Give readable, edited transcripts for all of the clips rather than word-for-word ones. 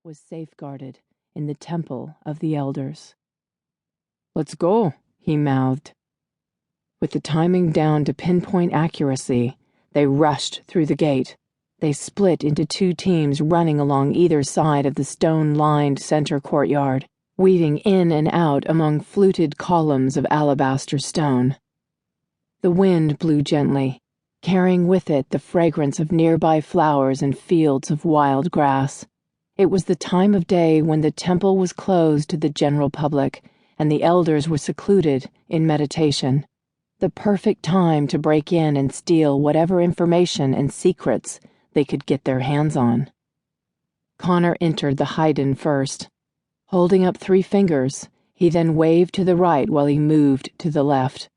was safeguarded in the temple of the elders. "Let's go," he mouthed. With the timing down to pinpoint accuracy, they rushed through the gate. They split into two teams running along either side of the stone-lined center courtyard, weaving in and out among fluted columns of alabaster stone. The wind blew gently, carrying with it the fragrance of nearby flowers and fields of wild grass. It was the time of day when the temple was closed to the general public and the elders were secluded in meditation. The perfect time to break in and steal whatever information and secrets they could get their hands on. Connor entered the hide-in first. Holding up 3 fingers, he then waved to the right while he moved to the left.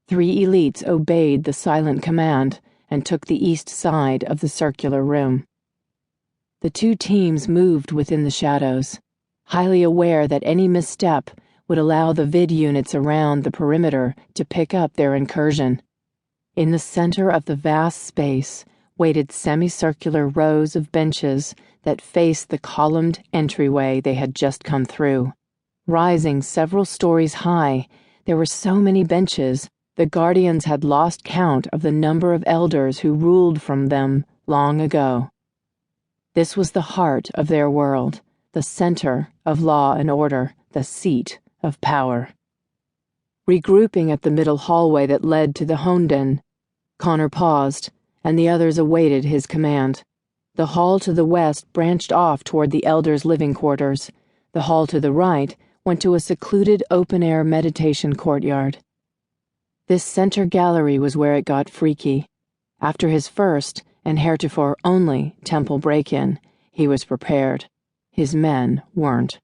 3 elites obeyed the silent command and took the east side of the circular room. The 2 teams moved within the shadows, highly aware that any misstep would allow the vid units around the perimeter to pick up their incursion. In the center of the vast space waited semicircular rows of benches that faced the columned entryway they had just come through. Rising several stories high, there were so many benches, the Guardians had lost count of the number of elders who ruled from them long ago. This was the heart of their world, the center of law and order, the seat of power. Regrouping at the middle hallway that led to the Honden, Connor paused, and the others awaited his command. The hall to the west branched off toward the elders' living quarters. The hall to the right went to a secluded open-air meditation courtyard. This center gallery was where it got freaky. After his first, and heretofore only, temple break-in, he was prepared. His men weren't.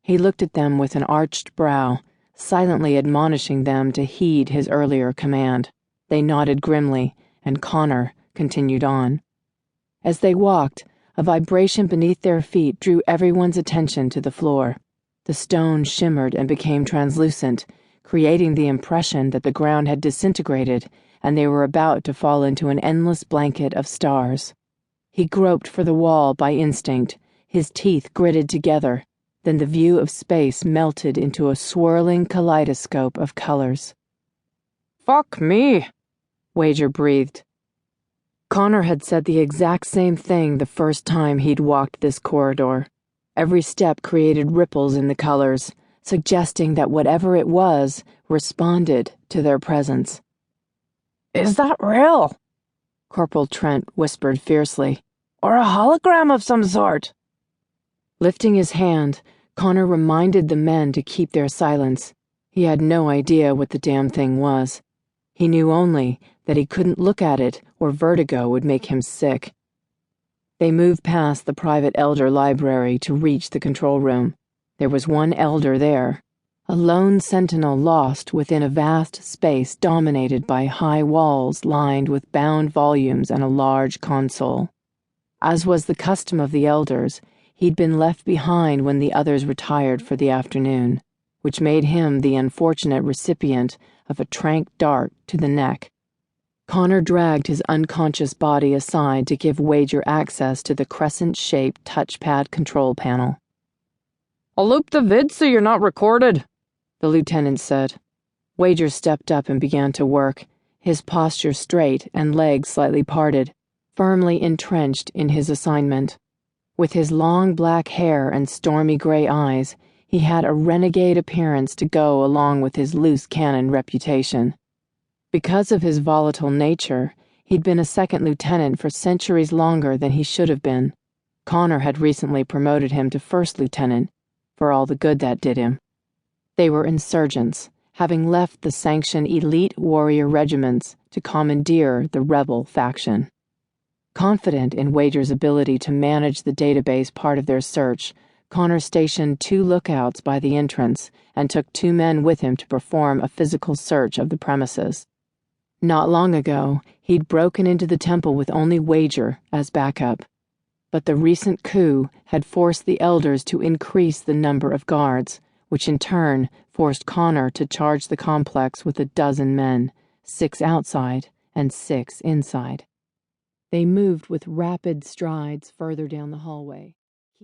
He looked at them with an arched brow, silently admonishing them to heed his earlier command. They nodded grimly, and Connor continued on. As they walked, a vibration beneath their feet drew everyone's attention to the floor. The stone shimmered and became translucent, creating the impression that the ground had disintegrated and they were about to fall into an endless blanket of stars. He groped for the wall by instinct, his teeth gritted together. Then the view of space melted into a swirling kaleidoscope of colors. "Fuck me," Wager breathed. Connor had said the exact same thing the first time he'd walked this corridor. Every step created ripples in the colors, suggesting that whatever it was responded to their presence. "Is that real?" Corporal Trent whispered fiercely. "Or a hologram of some sort?" Lifting his hand, Connor reminded the men to keep their silence. He had no idea what the damn thing was. He knew only that he couldn't look at it or vertigo would make him sick. They moved past the private elder library to reach the control room. There was one elder there, a lone sentinel lost within a vast space dominated by high walls lined with bound volumes and a large console. As was the custom of the elders, he'd been left behind when the others retired for the afternoon, which made him the unfortunate recipient of a trank dart to the neck. Connor dragged his unconscious body aside to give Wager access to the crescent-shaped touchpad control panel. "I'll loop the vid so you're not recorded," the lieutenant said. Wager stepped up and began to work, his posture straight and legs slightly parted, firmly entrenched in his assignment. With his long black hair and stormy gray eyes, he had a renegade appearance to go along with his loose cannon reputation. Because of his volatile nature, he'd been a second lieutenant for centuries longer than he should have been. Connor had recently promoted him to first lieutenant, for all the good that did him. They were insurgents, having left the sanctioned elite warrior regiments to commandeer the rebel faction. Confident in Wager's ability to manage the database part of their search, Connor stationed 2 lookouts by the entrance and took 2 men with him to perform a physical search of the premises. Not long ago, he'd broken into the temple with only Wager as backup. But the recent coup had forced the elders to increase the number of guards, which in turn forced Connor to charge the complex with 12 men, 6 outside and 6 inside. They moved with rapid strides further down the hallway.